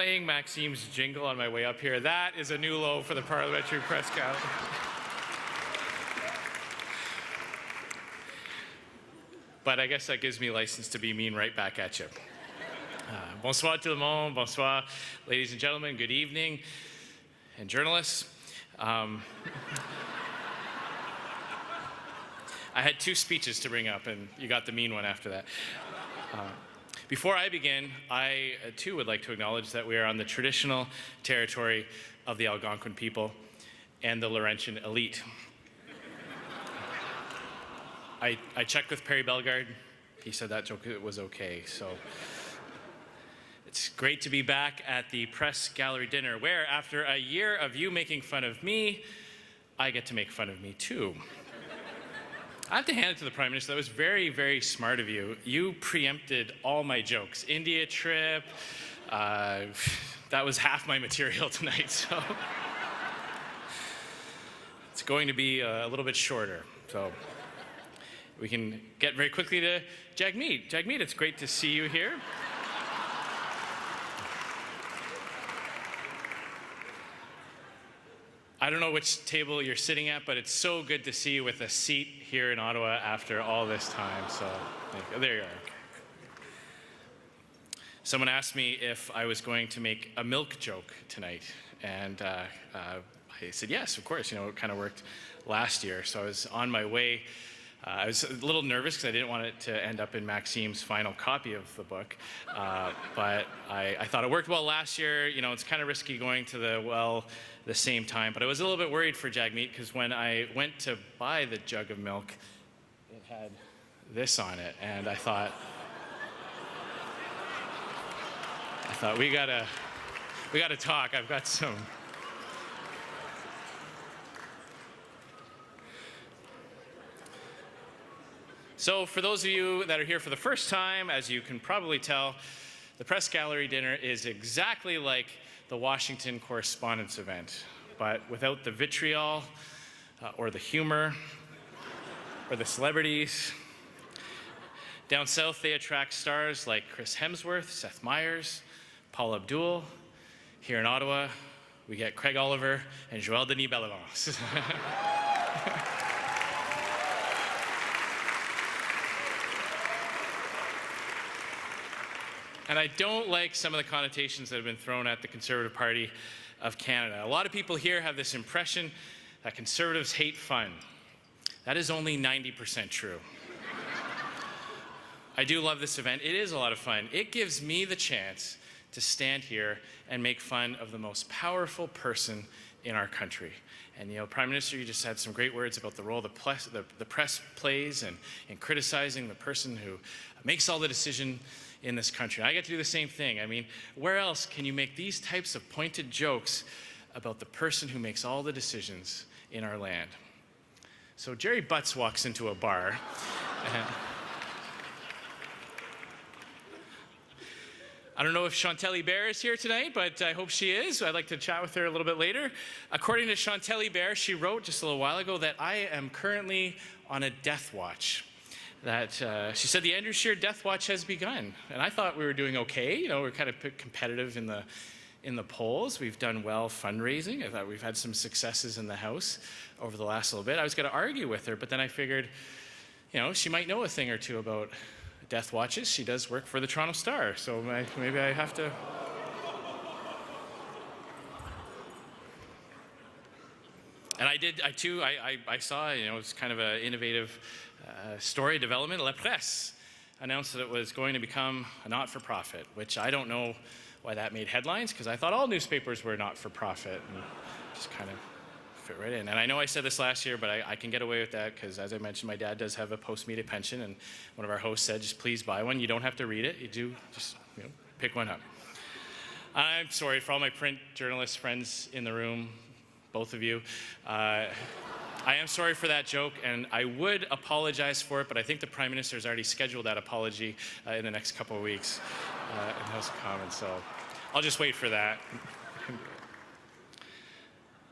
playing Maxime's jingle on my way up here. That is a new low for the Parliamentary Press Gallery. But I guess that gives me license to be mean right back at you. Bonsoir tout le monde, bonsoir, ladies and gentlemen, good evening, and journalists. I had two speeches to bring up, and you got the mean one after that. Before I begin, I too would like to acknowledge that we are on the traditional territory of the Algonquin people and the Laurentian elite. I checked with Perry Bellegarde. He said that joke was okay, so. It's great to be back at the Press Gallery dinner, where after a year of you making fun of me, I get to make fun of me too. I have to hand it to the Prime Minister. That was very, very smart of you. You preempted all my jokes. India trip, that was half my material tonight, so. It's going to be a little bit shorter, so. We can get very quickly to Jagmeet. Jagmeet, it's great to see you here. I don't know which table you're sitting at, but it's so good to see you with a seat here in Ottawa after all this time. So there you are. Someone asked me if I was going to make a milk joke tonight, and I said yes, of course. You know, it kind of worked last year. So I was on my way. I was a little nervous because I didn't want it to end up in Maxime's final copy of the book, but I thought it worked well last year. You know, it's kind of risky going to the same time, but I was a little bit worried for Jagmeet because when I went to buy the jug of milk, it had this on it, and I thought we gotta talk. I've got some. So for those of you that are here for the first time, as you can probably tell, the Press Gallery dinner is exactly like the Washington Correspondents' event, but without the vitriol or the humor or the celebrities. Down south, they attract stars like Chris Hemsworth, Seth Meyers, Paul Abdul. Here in Ottawa, we get Craig Oliver and Joël Denis Bellavance. And I don't like some of the connotations that have been thrown at the Conservative Party of Canada. A lot of people here have this impression that Conservatives hate fun. That is only 90% true. I do love this event. It is a lot of fun. It gives me the chance to stand here and make fun of the most powerful person in our country. And, you know, Prime Minister, you just had some great words about the role the press plays in criticizing the person who makes all the decision in this country. I get to do the same thing. I mean, where else can you make these types of pointed jokes about the person who makes all the decisions in our land? So Jerry Butts walks into a bar. I don't know if Chantal Hébert is here tonight, but I hope she is. I'd like to chat with her a little bit later. According to Chantal Hébert, she wrote just a little while ago that I am currently on a death watch. That she said the Andrew Scheer death watch has begun, and I thought we were doing okay. You know, we're kind of competitive in the polls. We've done well fundraising. I thought we've had some successes in the House over the last little bit. I was going to argue with her, but then I figured, you know, she might know a thing or two about death watches. She does work for the Toronto Star, so maybe I have to. And I saw, you know, it's kind of an innovative story development. La Presse announced that it was going to become a not-for-profit, which I don't know why that made headlines, because I thought all newspapers were not-for-profit, and just kind of fit right in. And I know I said this last year, but I can get away with that, because as I mentioned, my dad does have a post-media pension, and one of our hosts said, just please buy one. You don't have to read it. You do just, you know, pick one up. I'm sorry for all my print journalist friends in the room, both of you. I am sorry for that joke, and I would apologize for it, but I think the Prime Minister has already scheduled that apology in the next couple of weeks in House of Commons, so I'll just wait for that.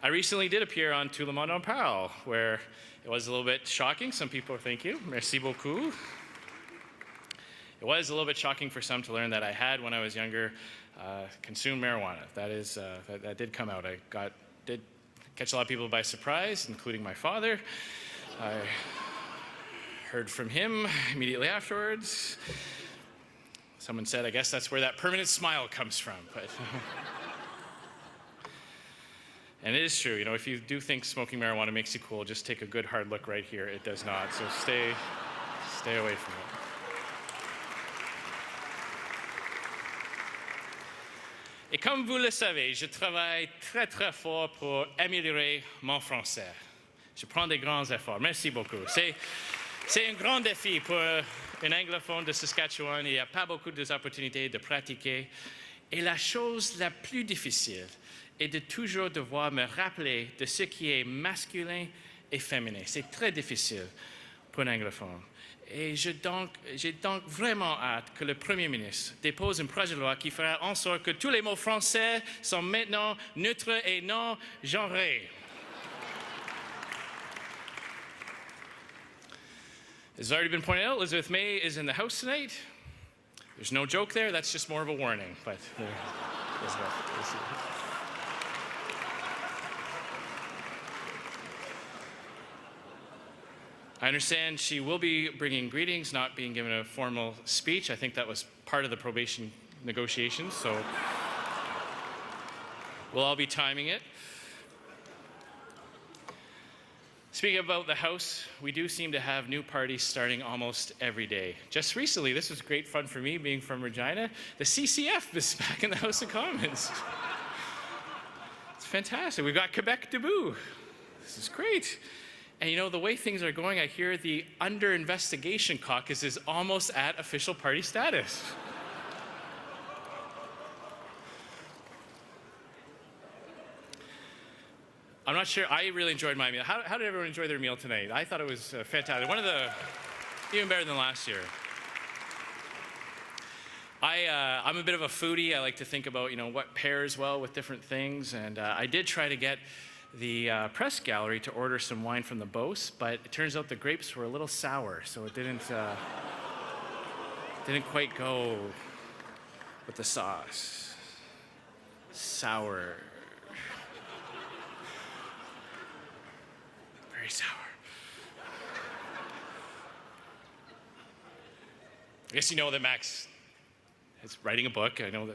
I recently did appear on Tout le monde en parle, where it was a little bit shocking. Some people, thank you, merci beaucoup. It was a little bit shocking for some to learn that I had, when I was younger, consumed marijuana. That did come out. Did catch a lot of people by surprise, including my father. I heard from him immediately afterwards. Someone said, I guess that's where that permanent smile comes from. But and it is true, you know, if you do think smoking marijuana makes you cool, just take a good hard look right here. It does not. So stay away from it. Et comme vous le savez, je travaille très très fort pour améliorer mon français. Je prends des grands efforts. Merci beaucoup. C'est un grand défi pour un anglophone de Saskatchewan. Il n'y a pas beaucoup d'opportunités de pratiquer. Et la chose la plus difficile est de toujours devoir me rappeler de ce qui est masculin et féminin. C'est très difficile pour un anglophone. Et j'ai donc vraiment hâte que le Premier ministre dépose un projet de loi qui fera en sorte que tous les mots français sont maintenant neutres et non genrés. As has already been pointed out, Elizabeth May is in the House tonight. There's no joke there, that's just more of a warning. But Elizabeth. I understand she will be bringing greetings, not being given a formal speech. I think that was part of the probation negotiations, so we'll all be timing it. Speaking about the House, we do seem to have new parties starting almost every day. Just recently, this was great fun for me, being from Regina, the CCF is back in the House of Commons. It's fantastic. We've got Quebec debout. This is great. And you know, the way things are going, I hear the Under Investigation Caucus is almost at official party status. I'm not sure. I really enjoyed my meal. How did everyone enjoy their meal tonight? I thought it was fantastic. Even better than last year. I'm a bit of a foodie. I like to think about, you know, what pairs well with different things. And I did try to get the press gallery to order some wine from the Beauce, but it turns out the grapes were a little sour, so it didn't quite go with the sauce. Sour. Very sour. I guess you know that Max is writing a book. I know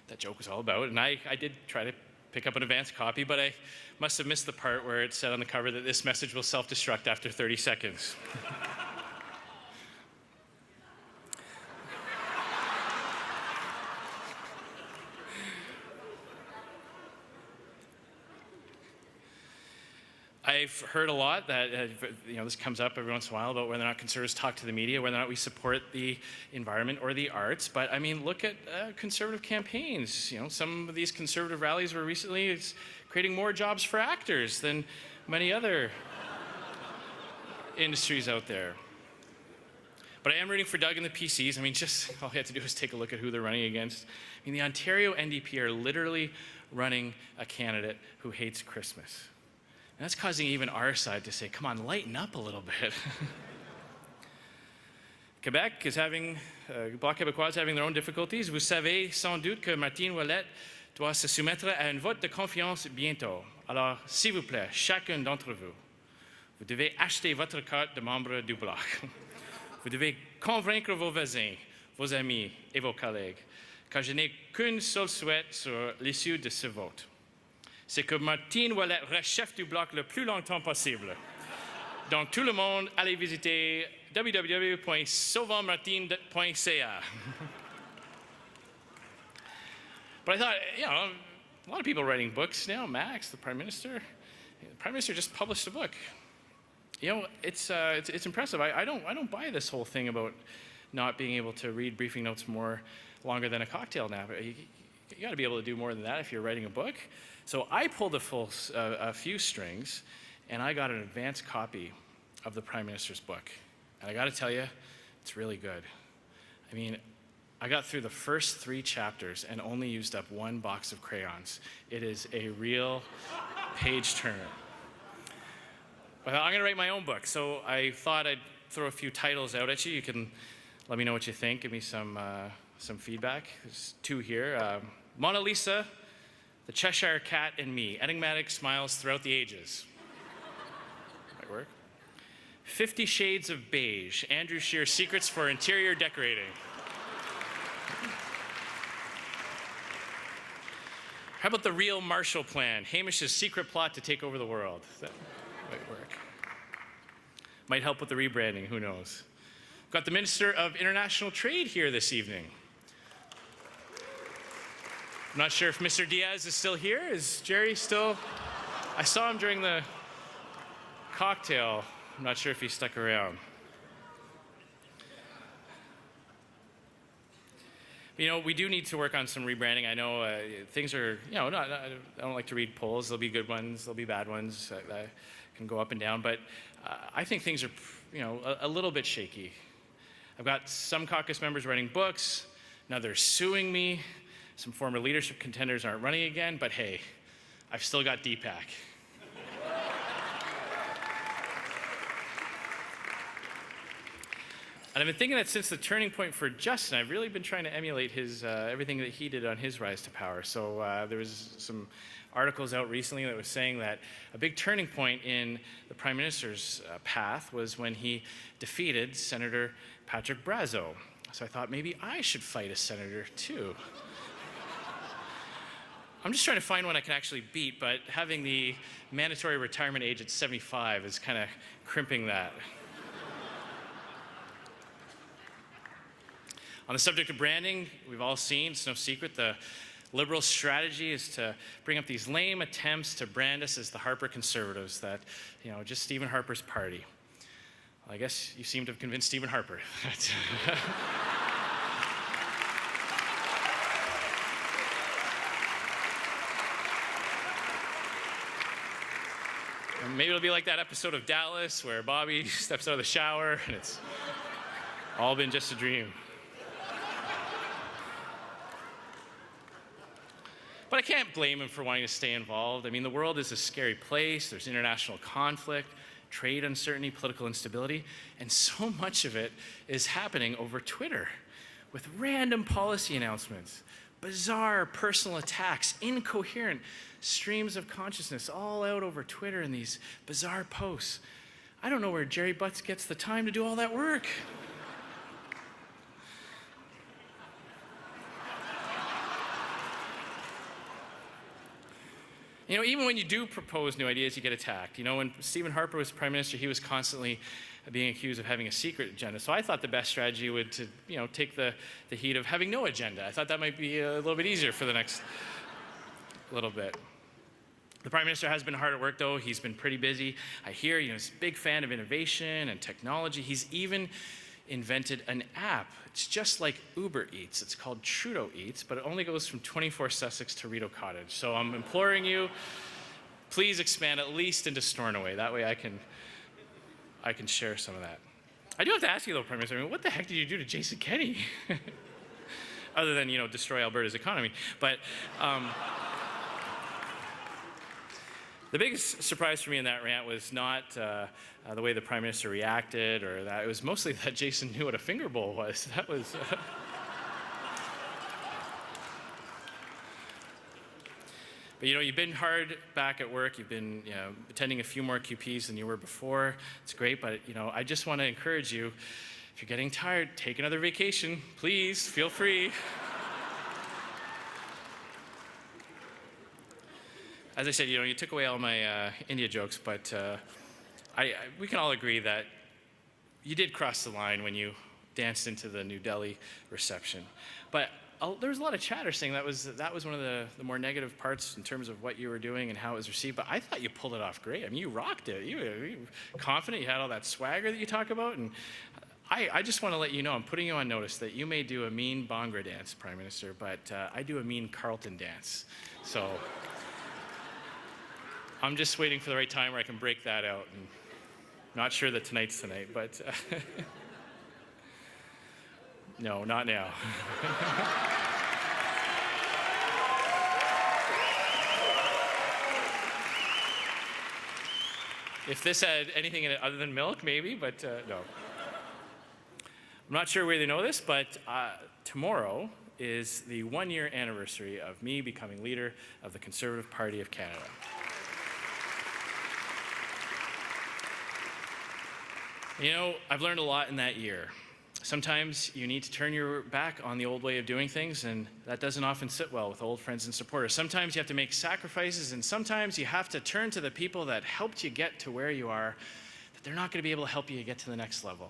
that joke was all about, and I did try to pick up an advanced copy, but I must have missed the part where it said on the cover that this message will self-destruct after 30 seconds. I've heard a lot that you know, this comes up every once in a while about whether or not Conservatives talk to the media, whether or not we support the environment or the arts. But I mean, look at Conservative campaigns. You know, some of these Conservative rallies were recently creating more jobs for actors than many other industries out there. But I am rooting for Doug and the PCs. I mean, just all you have to do is take a look at who they're running against. I mean, the Ontario NDP are literally running a candidate who hates Christmas. And that's causing even our side to say, come on, lighten up a little bit. Quebec is Bloc québécois is having their own difficulties. Vous savez sans doute que Martine Ouellette doit se soumettre à un vote de confiance bientôt. Alors, s'il vous plaît, chacun d'entre vous, vous devez acheter votre carte de membre du Bloc. Vous devez convaincre vos voisins, vos amis et vos collègues, car je n'ai qu'un seul souhait sur l'issue de ce vote. C'est que Martine Ouellette reste chef du Bloc le plus longtemps possible. Donc, tout le monde, allez visiter www.sauvonsmartine.ca. But I thought, you know, a lot of people writing books now. Max, the Prime Minister just published a book. You know, it's impressive. I don't buy this whole thing about not being able to read briefing notes more longer than a cocktail nap. You got to be able to do more than that if you're writing a book. So I pulled a few strings, and I got an advanced copy of the Prime Minister's book. And I got to tell you, it's really good. I mean, I got through the first 3 chapters and only used up 1 box of crayons. It is a real page turner. But I'm going to write my own book, so I thought I'd throw a few titles out at you. You can let me know what you think. Give me some some feedback. There's two here. Mona Lisa, the Cheshire Cat, and me. Enigmatic smiles throughout the ages. Might work. 50 Shades of Beige. Andrew Scheer, secrets for interior decorating. How about the real Marshall Plan? Hamish's secret plot to take over the world. That might work. Might help with the rebranding, who knows? Got the Minister of International Trade here this evening. I'm not sure if Mr. Diaz is still here. Is Jerry still? I saw him during the cocktail. I'm not sure if he stuck around. You know, we do need to work on some rebranding. I know things are, you know, I don't like to read polls. There'll be good ones, there'll be bad ones that can go up and down. But I think things are, you know, a little bit shaky. I've got some caucus members writing books. Now they're suing me. Some former leadership contenders aren't running again. But hey, I've still got DPAC. And I've been thinking that since the turning point for Justin, I've really been trying to emulate his everything that he did on his rise to power. So there was some articles out recently that was saying that a big turning point in the Prime Minister's path was when he defeated Senator Patrick Brazo. So I thought maybe I should fight a senator too. I'm just trying to find one I can actually beat, but having the mandatory retirement age at 75 is kind of crimping that. On the subject of branding, we've all seen, it's no secret, the Liberal strategy is to bring up these lame attempts to brand us as the Harper Conservatives, that, you know, just Stephen Harper's party. Well, I guess you seem to have convinced Stephen Harper. And maybe it'll be like that episode of Dallas where Bobby steps out of the shower and it's all been just a dream. But I can't blame him for wanting to stay involved. I mean, the world is a scary place. There's international conflict, trade uncertainty, political instability, and so much of it is happening over Twitter with random policy announcements, bizarre personal attacks, incoherent streams of consciousness all out over Twitter in these bizarre posts. I don't know where Jerry Butts gets the time to do all that work. You know, even when you do propose new ideas, you get attacked. You know, when Stephen Harper was Prime Minister, he was constantly being accused of having a secret agenda. So I thought the best strategy would to, you know, take the heat of having no agenda. I thought that might be a little bit easier for the next little bit. The Prime Minister has been hard at work, though. He's been pretty busy. I hear, you know, he's a big fan of innovation and technology. He's even invented an app. It's just like Uber Eats. It's called Trudeau Eats, but it only goes from 24 Sussex to Rideau Cottage. So I'm imploring you, please expand at least into Stornoway. That way I can share some of that. I do have to ask you, though, Prime Minister, I mean, what the heck did you do to Jason Kenney? Other than, you know, destroy Alberta's economy. But the biggest surprise for me in that rant was not the way the Prime Minister reacted, or that. It was mostly that Jason knew what a finger bowl was. That was. But you know, you've been hard back at work. You've been, you know, attending a few more QPs than you were before. It's great, but you know, I just want to encourage you. If you're getting tired, take another vacation. Please, feel free. As I said, you know, you took away all my India jokes, but we can all agree that you did cross the line when you danced into the New Delhi reception. But there was a lot of chatter saying that was one of the more negative parts in terms of what you were doing and how it was received. But I thought you pulled it off great. I mean, you rocked it. You were confident. You had all that swagger that you talk about. And I just want to let you know, I'm putting you on notice that you may do a mean Bhangra dance, Prime Minister, but I do a mean Carlton dance. So I'm just waiting for the right time where I can break that out. And not sure that tonight's tonight, but no, not now. If this had anything in it other than milk, maybe, but no. I'm not sure whether you know this, but tomorrow is the 1-year anniversary of me becoming leader of the Conservative Party of Canada. You know, I've learned a lot in that year. Sometimes you need to turn your back on the old way of doing things, and that doesn't often sit well with old friends and supporters. Sometimes you have to make sacrifices, and sometimes you have to turn to the people that helped you get to where you are, that they're not going to be able to help you get to the next level.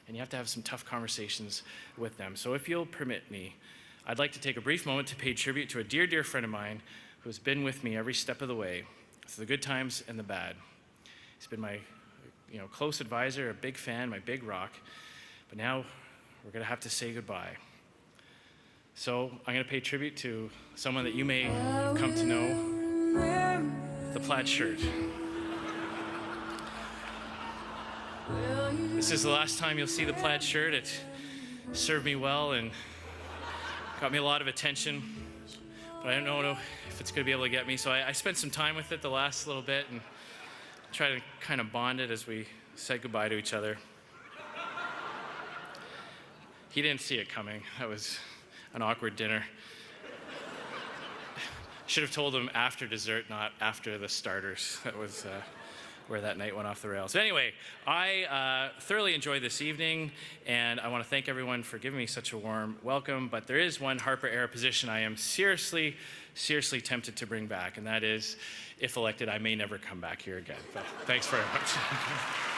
And you have to have some tough conversations with them. So if you'll permit me, I'd like to take a brief moment to pay tribute to a dear, dear friend of mine who has been with me every step of the way, through the good times and the bad. He's been my close advisor, a big fan, my big rock. But now we're going to have to say goodbye. So I'm going to pay tribute to someone that you may have come to know, the plaid shirt. This is the last time you'll see the plaid shirt. It served me well and got me a lot of attention, but I don't know if it's going to be able to get me. So I spent some time with it the last little bit and tried to kind of bond it as we said goodbye to each other. He didn't see it coming. That was an awkward dinner. Should have told him after dessert, not after the starters. That was where that night went off the rails. Anyway, I thoroughly enjoyed this evening, and I want to thank everyone for giving me such a warm welcome. But there is one Harper-era position I am seriously tempted to bring back, and that is, if elected, I may never come back here again. But thanks very much.